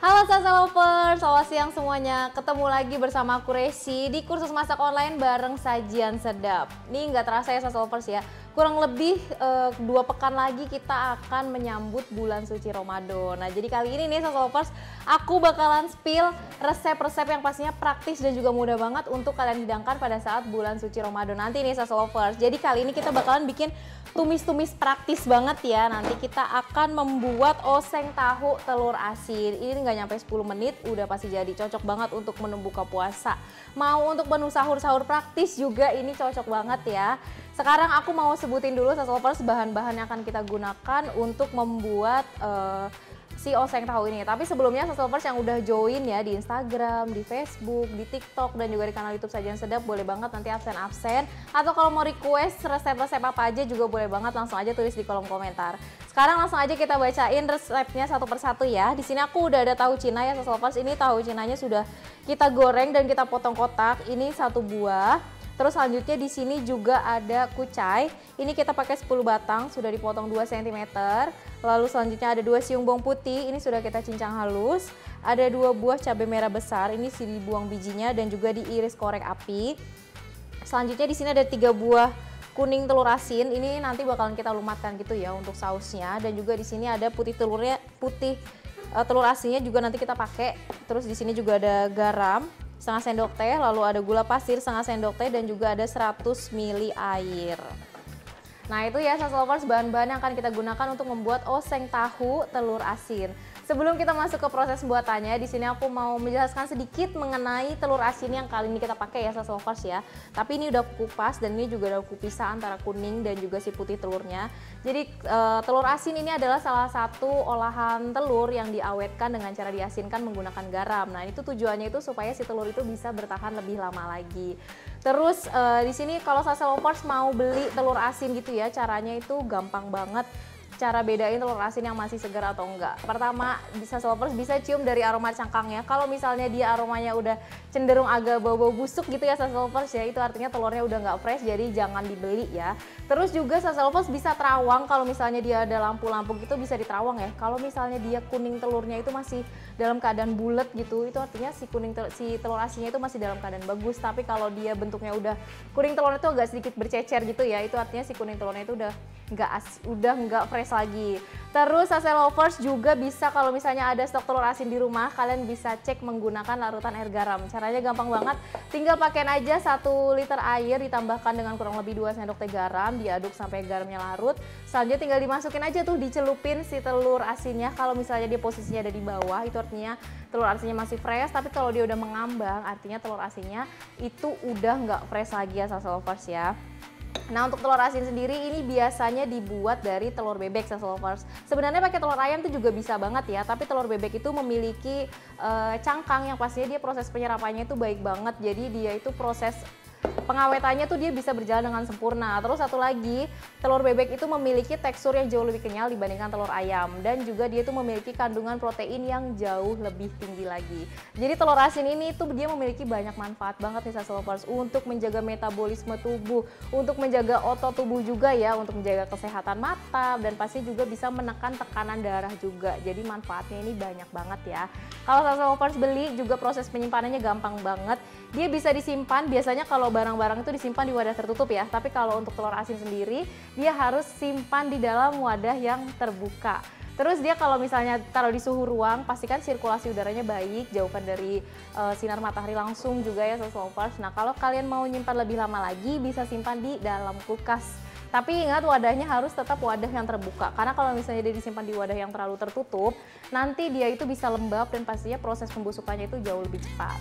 Halo Salsa Lovers, selamat siang semuanya. Ketemu lagi bersama aku Resi di kursus masak online bareng sajian sedap. Nih nggak terasa ya Salsa Lovers ya, kurang lebih 2 pekan lagi kita akan menyambut bulan suci Ramadan. Nah jadi kali ini nih Salsa Lovers, aku bakalan spill resep-resep yang pastinya praktis dan juga mudah banget untuk kalian hidangkan pada saat bulan suci Ramadan nanti nih Salsa Lovers. Jadi kali ini kita bakalan bikin tumis-tumis praktis banget ya. Nanti kita akan membuat oseng tahu telur asin. Ini nggak nyampe 10 menit udah pasti jadi, cocok banget untuk menu buka puasa. Mau untuk menu sahur-sahur praktis juga ini cocok banget ya. Sekarang aku mau sebutin dulu Salsa Lovers bahan-bahan yang akan kita gunakan untuk membuat si oseng tahu ini. Tapi sebelumnya Salsa Lovers yang udah join ya di Instagram, di Facebook, di TikTok, dan juga di kanal YouTube Sajian Sedap, boleh banget nanti absen-absen. Atau kalau mau request resep-resep apa aja juga boleh banget, langsung aja tulis di kolom komentar. Sekarang langsung aja kita bacain resepnya satu persatu ya. Di sini aku udah ada tahu Cina ya Salsa Lovers. Ini tahu Cinanya sudah kita goreng dan kita potong kotak. Ini 1 buah. Terus selanjutnya di sini juga ada kucai. Ini kita pakai 10 batang, sudah dipotong 2 cm. Lalu selanjutnya ada 2 siung bawang putih, ini sudah kita cincang halus. Ada 2 buah cabai merah besar, ini sih dibuang bijinya dan juga diiris korek api. Selanjutnya di sini ada 3 buah kuning telur asin, ini nanti bakalan kita lumatkan gitu ya untuk sausnya. Dan juga di sini ada putih telur asinnya juga nanti kita pakai. Terus di sini juga ada garam setengah sendok teh, lalu ada gula pasir setengah sendok teh, dan juga ada 100 ml air. Nah itu ya Salsa Lovers bahan-bahan yang akan kita gunakan untuk membuat oseng tahu telur asin. Sebelum kita masuk ke proses pembuatannya, di sini aku mau menjelaskan sedikit mengenai telur asin yang kali ini kita pakai ya Salsa Lovers ya. Tapi ini udah kupas dan ini juga udah kupisah antara kuning dan juga si putih telurnya. Jadi telur asin ini adalah salah satu olahan telur yang diawetkan dengan cara diasinkan menggunakan garam. Nah itu tujuannya itu supaya si telur itu bisa bertahan lebih lama lagi. Terus di sini kalau Salsa Lovers mau beli telur asin gitu ya, caranya itu gampang banget. Cara bedain telur asin yang masih segar atau enggak. Pertama, Salsa Lovers bisa cium dari aroma cangkangnya. Kalau misalnya dia aromanya udah cenderung agak bau-bau busuk gitu ya Salsa Lovers ya, itu artinya telurnya udah nggak fresh, jadi jangan dibeli ya. Terus juga Salsa Lovers bisa terawang, kalau misalnya dia ada lampu-lampu gitu bisa diterawang ya. Kalau misalnya dia kuning telurnya itu masih dalam keadaan bulat gitu, itu artinya si telur asinnya itu masih dalam keadaan bagus. Tapi kalau dia bentuknya udah kuning telurnya itu agak sedikit bercecer gitu ya, itu artinya si kuning telurnya itu udah nggak fresh lagi. Terus Salsa Lovers juga bisa, kalau misalnya ada stok telur asin di rumah, kalian bisa cek menggunakan larutan air garam. Caranya gampang banget, tinggal pakaiin aja 1 liter air ditambahkan dengan kurang lebih 2 sendok teh garam, diaduk sampai garamnya larut. Selanjutnya tinggal dimasukin aja tuh, dicelupin si telur asinnya. Kalau misalnya dia posisinya ada di bawah, itu artinya telur asinnya masih fresh. Tapi kalau dia udah mengambang, artinya telur asinnya itu udah nggak fresh lagi ya Salsa Lovers ya. Nah untuk telur asin sendiri ini biasanya dibuat dari telur bebek Salsa Lovers. Sebenarnya pakai telur ayam itu juga bisa banget ya, tapi telur bebek itu memiliki cangkang yang pastinya dia proses penyerapannya itu baik banget. Jadi dia itu proses pengawetannya tuh dia bisa berjalan dengan sempurna. Terus satu lagi, telur bebek itu memiliki tekstur yang jauh lebih kenyal dibandingkan telur ayam, dan juga dia itu memiliki kandungan protein yang jauh lebih tinggi lagi. Jadi telur asin ini tuh dia memiliki banyak manfaat banget nih Salsa Lovers, untuk menjaga metabolisme tubuh, untuk menjaga otot tubuh juga ya, untuk menjaga kesehatan mata, dan pasti juga bisa menekan tekanan darah juga. Jadi manfaatnya ini banyak banget ya. Kalau Salsa Lovers beli juga proses penyimpanannya gampang banget. Dia bisa disimpan, biasanya kalau barang-barang itu disimpan di wadah tertutup ya. Tapi kalau untuk telur asin sendiri, dia harus simpan di dalam wadah yang terbuka. Terus dia kalau misalnya taruh di suhu ruang, pastikan sirkulasi udaranya baik, jauhkan dari sinar matahari langsung juga ya Salsa Lovers. Nah kalau kalian mau nyimpan lebih lama lagi, bisa simpan di dalam kulkas. Tapi ingat wadahnya harus tetap wadah yang terbuka, karena kalau misalnya dia disimpan di wadah yang terlalu tertutup, nanti dia itu bisa lembab dan pastinya proses pembusukannya itu jauh lebih cepat.